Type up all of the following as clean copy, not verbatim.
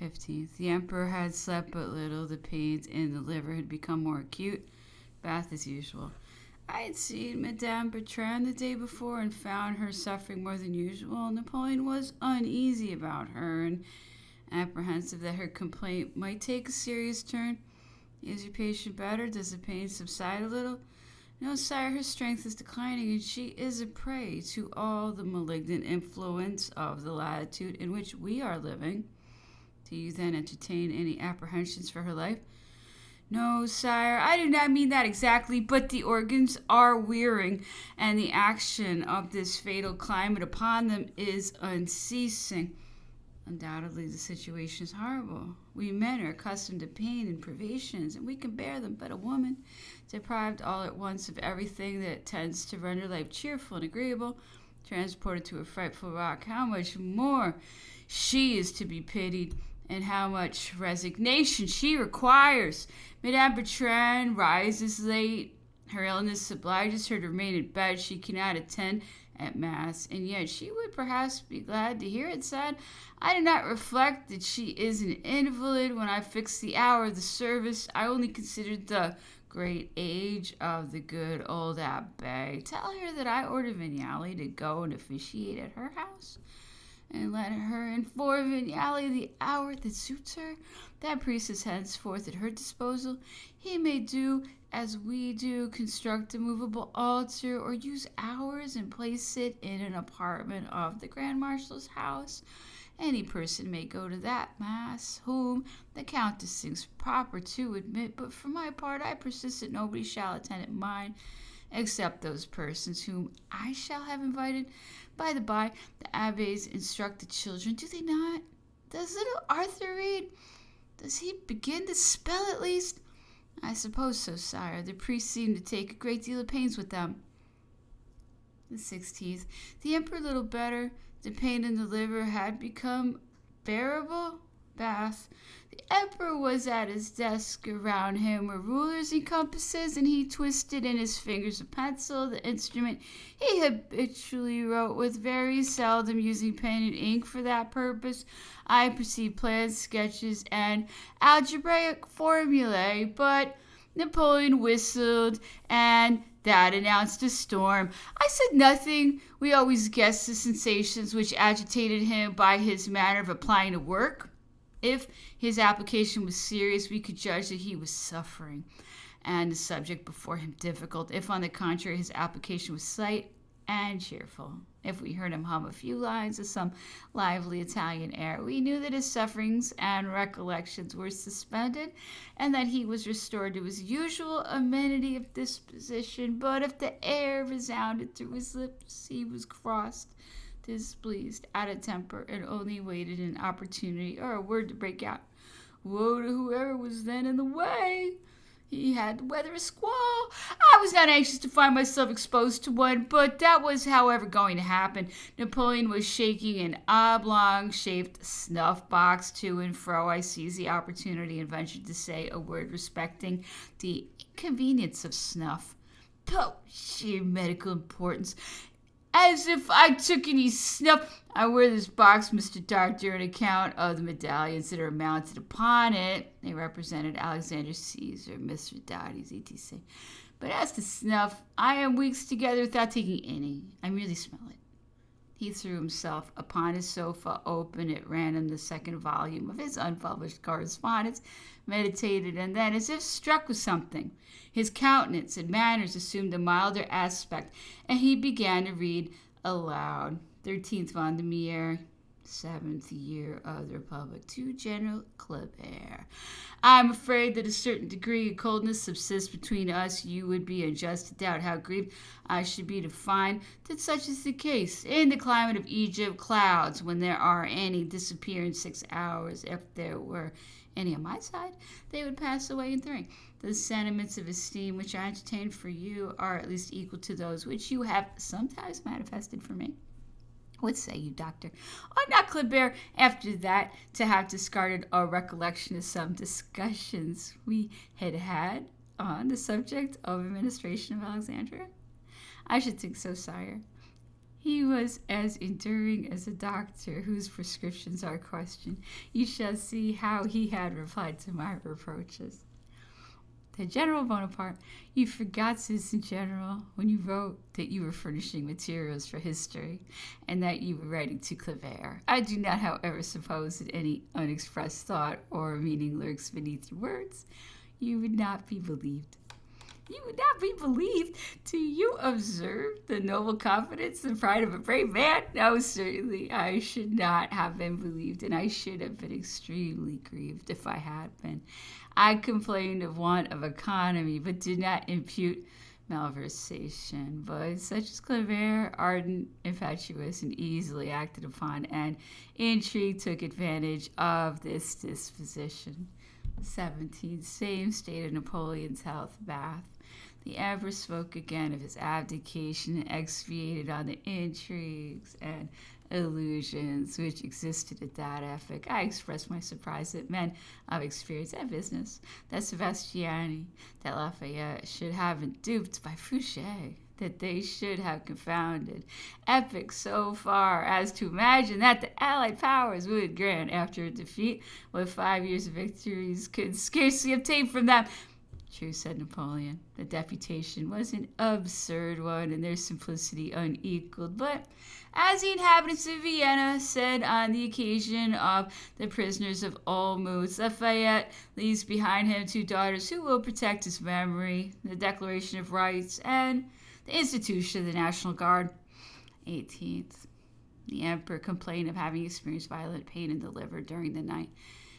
15th. The emperor had slept but little. The pains in the liver had become more acute. Bath as usual. I had seen Madame Bertrand the day before and found her suffering more than usual. Napoleon was uneasy about her and apprehensive that her complaint might take a serious turn. Is your patient better? Does the pain subside a little? No, sire, her strength is declining, and she is a prey to all the malignant influence of the latitude in which we are living. Do you then entertain any apprehensions for her life? No, sire, I do not mean that exactly, but the organs are wearing, and the action of this fatal climate upon them is unceasing. Undoubtedly, the situation is horrible. We men are accustomed to pain and privations, and we can bear them, but a woman, deprived all at once of everything that tends to render life cheerful and agreeable, transported to a frightful rock, how much more she is to be pitied, and how much resignation she requires. Madame Bertrand rises late. Her illness obliges her to remain in bed. She cannot attend at Mass, and yet she would perhaps be glad to hear it said. I do not reflect that she is an invalid. When I fixed the hour of the service, I only considered the great age of the good old abbé. Tell her that I ordered Vignali to go and officiate at her house, and let her inform Vignali the hour that suits her. That priest is henceforth at her disposal. He may do as we do, construct a movable altar, or use ours and place it in an apartment of the Grand Marshal's house. Any person may go to that Mass whom the Countess thinks proper to admit, but for my part I persist that nobody shall attend at mine, except those persons whom I shall have invited. By the by, the abbés instruct the children, do they not? Does little Arthur read? Does he begin to spell at least? I suppose so, sire. The priests seem to take a great deal of pains with them. The 16th. The emperor little better. The pain in the liver had become bearable. Bath. The emperor was at his desk. Around him were rulers and compasses, and he twisted in his fingers a pencil, the instrument he habitually wrote with, very seldom using pen and ink for that purpose. I perceived plans, sketches, and algebraic formulae, but Napoleon whistled, and that announced a storm. I said nothing. We always guessed the sensations which agitated him by his manner of applying to work. If his application was serious, we could judge that he was suffering, and the subject before him difficult. If, on the contrary, his application was slight and cheerful, if we heard him hum a few lines of some lively Italian air, we knew that his sufferings and recollections were suspended, and that he was restored to his usual amenity of disposition. But if the air resounded through his lips, he was crossed, displeased, out of temper, and only waited an opportunity or a word to break out. Woe to whoever was then in the way. He had to weather a squall. I was not anxious to find myself exposed to one, but that was, however, going to happen. Napoleon was shaking an oblong-shaped snuff-box to and fro. I seized the opportunity and ventured to say a word respecting the inconvenience of snuff. Oh, sheer medical importance. As if I took any snuff. I wear this box, Mr. Doctor, an account of the medallions that are mounted upon it. They represented Alexander Caesar, Mithridates, etc. But as to snuff, I am weeks together without taking any. I merely smell it. He threw himself upon his sofa, opened at random the second volume of his unpublished correspondence, meditated, and then, as if struck with something, his countenance and manners assumed a milder aspect, and he began to read aloud. 13th Vendemiaire, 7th year of the Republic, to General Kleber. I am afraid that a certain degree of coldness subsists between us. You would be unjust to doubt how grieved I should be to find that such is the case. In the climate of Egypt, clouds, when there are any, disappear in 6 hours. If there were any on my side, they would pass away in 3. The sentiments of esteem which I entertain for you are at least equal to those which you have sometimes manifested for me. What say you, doctor? Ought not Kleber, after that, to have discarded a recollection of some discussions we had had on the subject of administration of Alexandria? I should think so, sire. He was as enduring as a doctor whose prescriptions are questioned. You shall see how he had replied to my reproaches. To General Bonaparte, you forgot, Citizen General, when you wrote that you were furnishing materials for history and that you were writing to Clavier. I do not, however, suppose that any unexpressed thought or meaning lurks beneath your words. You would not be believed. You would not be believed. Do you observe the noble confidence and pride of a brave man? No, certainly I should not have been believed, and I should have been extremely grieved if I had been. I complained of want of economy, but did not impute malversation. But such as Clavier, ardent, infatuous, and easily acted upon, and intrigue took advantage of this disposition. 17. Same state of Napoleon's health, Bath. The emperor spoke again of his abdication and expatiated on the intrigues and illusions which existed at that epoch. I expressed my surprise that men of experience and business, that Sebastiani, that Lafayette should have been duped by Fouché, that they should have confounded epics so far as to imagine that the Allied powers would grant, after a defeat, what 5 years of victories could scarcely obtain from them. True, said Napoleon. The deputation was an absurd one, and their simplicity unequaled. But, as the inhabitants of Vienna said on the occasion of the prisoners of Olmütz, Lafayette leaves behind him 2 daughters who will protect his memory, the Declaration of Rights, and the institution of the National Guard. 18th. The emperor complained of having experienced violent pain in the liver during the night.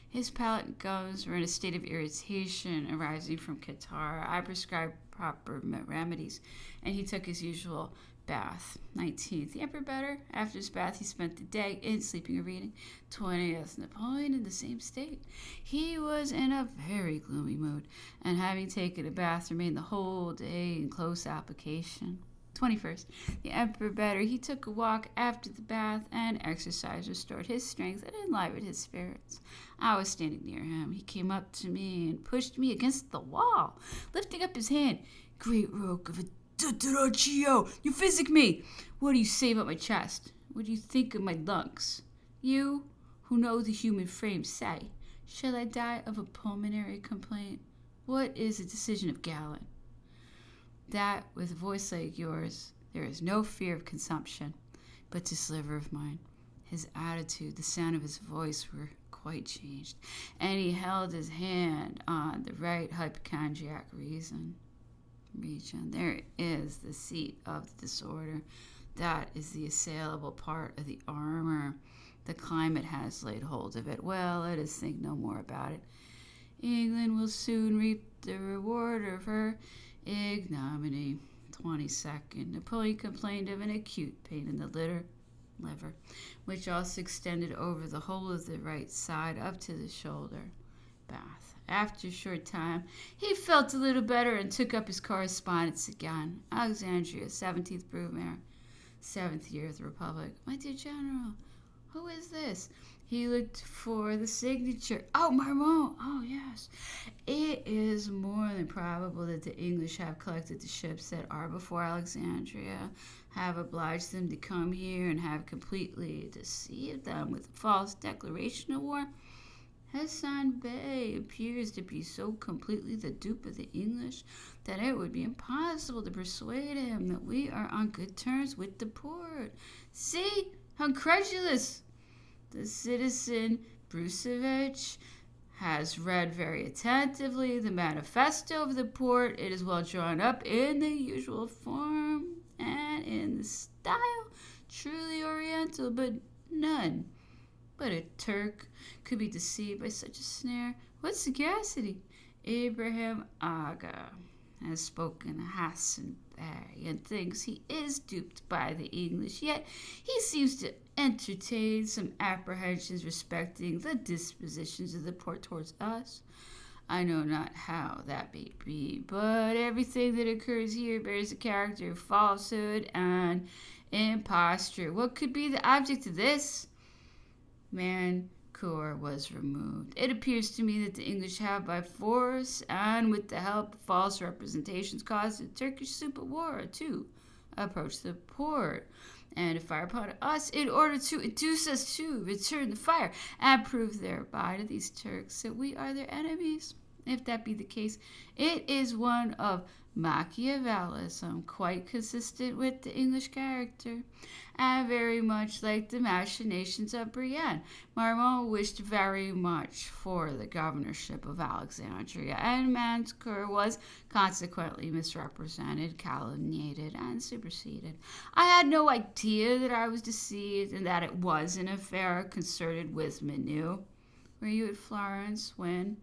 His palate and gums were in a state of irritation arising from catarrh. I prescribed proper remedies, and he took his usual bath. 19th. The emperor better. After his bath, he spent the day in sleeping or reading. 20th. Napoleon in the same state. He was in a very gloomy mood, and having taken a bath, remained the whole day in close application. 21st. The emperor better. He took a walk after the bath, and exercise restored his strength and enlivened his spirits. I was standing near him. He came up to me and pushed me against the wall, lifting up his hand. Great rogue of a Antommarchi, you physic me. What do you say about my chest? What do you think of my lungs? You, who know the human frame, say, shall I die of a pulmonary complaint? What is the decision of Galen? That, with a voice like yours, there is no fear of consumption, but this liver of mine. His attitude, the sound of his voice were quite changed, and he held his hand on the right hypochondriac region. There is the seat of the disorder. That is the assailable part of the armor. The climate has laid hold of it. Well, let us think no more about it. England will soon reap the reward of her ignominy. 22nd. Napoleon complained of an acute pain in the liver, which also extended over the whole of the right side up to the shoulder. Bath. After a short time, he felt a little better and took up his correspondence again. Alexandria, 17th Brumaire, 7th year of the Republic. My dear General, who is this? He looked for the signature. Oh, Marmont. Oh, yes. It is more than probable that the English have collected the ships that are before Alexandria, have obliged them to come here, and have completely deceived them with a false declaration of war. Hassan Bey appears to be so completely the dupe of the English that it would be impossible to persuade him that we are on good terms with the Porte. See how credulous! The citizen Brusevich has read very attentively the manifesto of the Porte. It is well drawn up in the usual form and in the style truly oriental, but none but a Turk could be deceived by such a snare. What sagacity! Abraham Aga has spoken Hassan Bey and thinks he is duped by the English, yet he seems to entertain some apprehensions respecting the dispositions of the Porte towards us. I know not how that may be, but everything that occurs here bears the character of falsehood and imposture. What could be the object of this? Mancourt was removed. It appears to me that the English have by force and with the help of false representations caused the Turkish super war to approach the Porte. and to fire upon us in order to induce us to return the fire and prove thereby to these Turks that we are their enemies. If that be the case, it is one of Machiavellism, quite consistent with the English character, and very much like the machinations of Brienne. Marmont wished very much for the governorship of Alexandria, and Mancour was consequently misrepresented, calumniated, and superseded. I had no idea that I was deceived and that it was an affair concerted with Menu. Were you at Florence when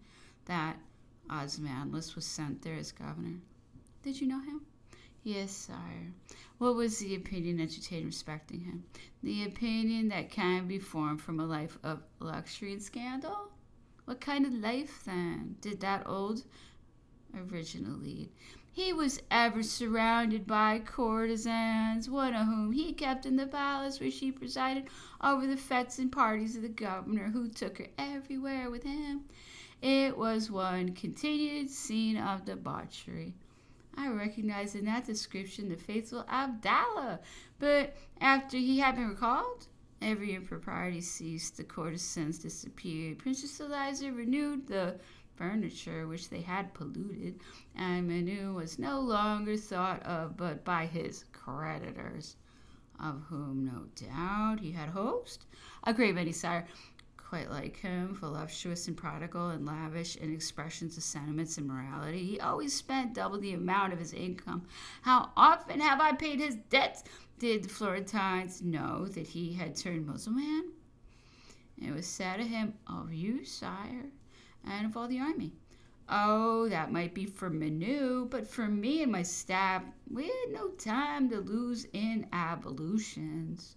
that Osmanlus was sent there as governor? Did you know him? Yes, sire. What was the opinion entertained respecting him? The opinion that can be formed from a life of luxury and scandal? What kind of life, then, did that old original lead? He was ever surrounded by courtesans, one of whom he kept in the palace where she presided over the fetes and parties of the governor, who took her everywhere with him. It was one continued scene of debauchery. I recognized in that description the faithful Abdallah, but after he had been recalled, every impropriety ceased, the courtesans disappeared, Princess Eliza renewed the furniture which they had polluted, and Manu was no longer thought of but by his creditors, of whom no doubt he had host. A great many, sire, quite like him, voluptuous and prodigal and lavish in expressions of sentiments and morality. He always spent double the amount of his income. How often have I paid his debts? Did the Florentines know that he had turned Mussulman? It was said of him, of you, sire, and of all the army. Oh, that might be for Manu, but for me and my staff, we had no time to lose in ablutions.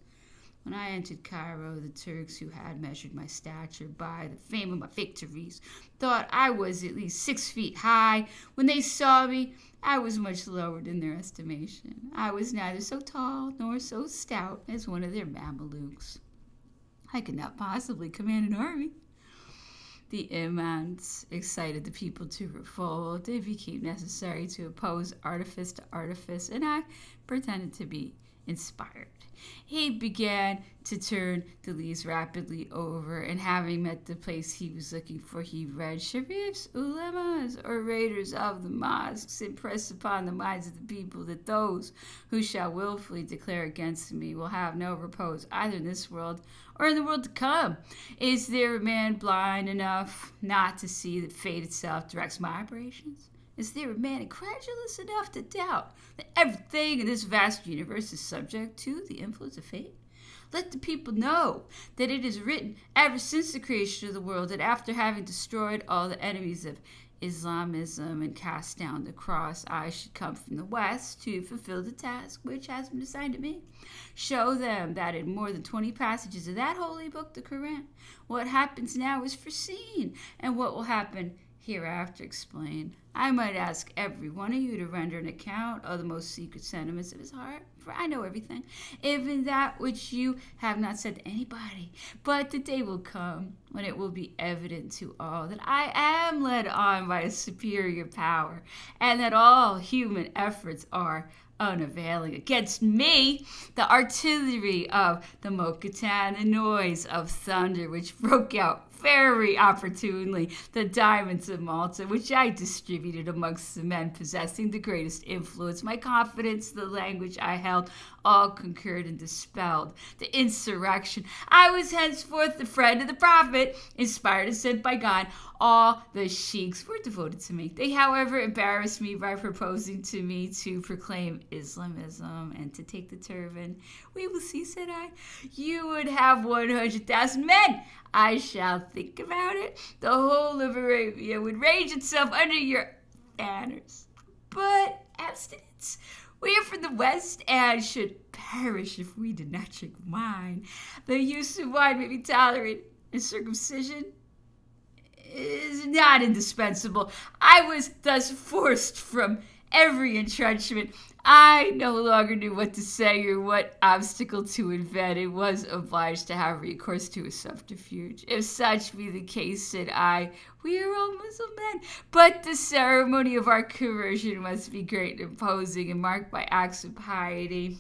When I entered Cairo, the Turks, who had measured my stature by the fame of my victories, thought I was at least 6 feet high. When they saw me, I was much lowered in their estimation. I was neither so tall nor so stout as one of their Mamelukes. I could not possibly command an army. The imams excited the people to revolt. It became necessary to oppose artifice to artifice, and I pretended to be inspired. He began to turn the leaves rapidly over, and having met the place he was looking for, he read Sharifs, Ulemas, orators of the mosques, impress upon the minds of the people that those who shall willfully declare against me will have no repose either in this world or in the world to come. Is there a man blind enough not to see that fate itself directs my operations? Is there a man incredulous enough to doubt that everything in this vast universe is subject to the influence of fate? Let the people know that it is written ever since the creation of the world that after having destroyed all the enemies of Islamism and cast down the cross, I should come from the west to fulfill the task which has been assigned to me. Show them that in more than 20 passages of that holy book, the Quran, what happens now is foreseen, and what will happen hereafter explained. I might ask every one of you to render an account of the most secret sentiments of his heart, for I know everything, even that which you have not said to anybody. But the day will come when it will be evident to all that I am led on by a superior power, and that all human efforts are unavailing against me. The artillery of the Mokatan, the noise of thunder which broke out very opportunely, the diamonds of Malta, which I distributed amongst the men possessing the greatest influence, my confidence, the language I held, all concurred and dispelled the insurrection. I was henceforth the friend of the prophet, inspired and sent by God. All the sheiks were devoted to me. They, however, embarrassed me by proposing to me to proclaim Islamism and to take the turban. We will see, said I. You would have 100,000 men. I shall think about it. The whole of Arabia would range itself under your banners. But abstinence. We are from the West and should perish if we did not drink wine. The use of wine may be tolerated, and circumcision is not indispensable. I was thus forced from every entrenchment. I no longer knew what to say or what obstacle to invent, and was obliged to have recourse to a subterfuge. If such be the case, said I, we are all Muslim men, but the ceremony of our conversion must be great and imposing and marked by acts of piety.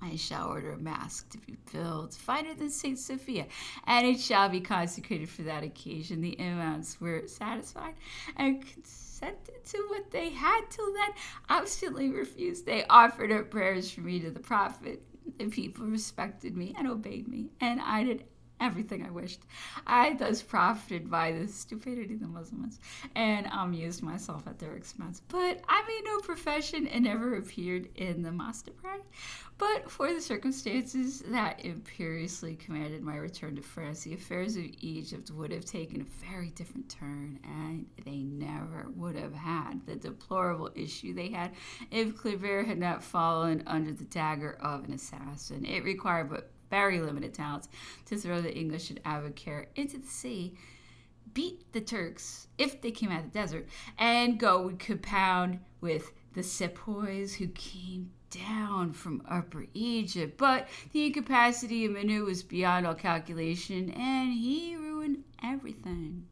I shall order a mask to be built, finer than Saint Sophia, and it shall be consecrated for that occasion. The imams were satisfied and consented to what they had till then obstinately refused. They offered up prayers for me to the prophet. The people respected me and obeyed me, and I did everything I wished. I thus profited by the stupidity of the Muslims and amused myself at their expense. But I made no profession and never appeared in the mosque to pray. But for the circumstances that imperiously commanded my return to France, the affairs of Egypt would have taken a very different turn, and they never would have had the deplorable issue they had if Kleber had not fallen under the dagger of an assassin. It required but very limited talents to throw the English and Aboukir into the sea, beat the Turks if they came out of the desert, and go compound with the sepoys who came down from Upper Egypt. But the incapacity of Manu was beyond all calculation, and he ruined everything.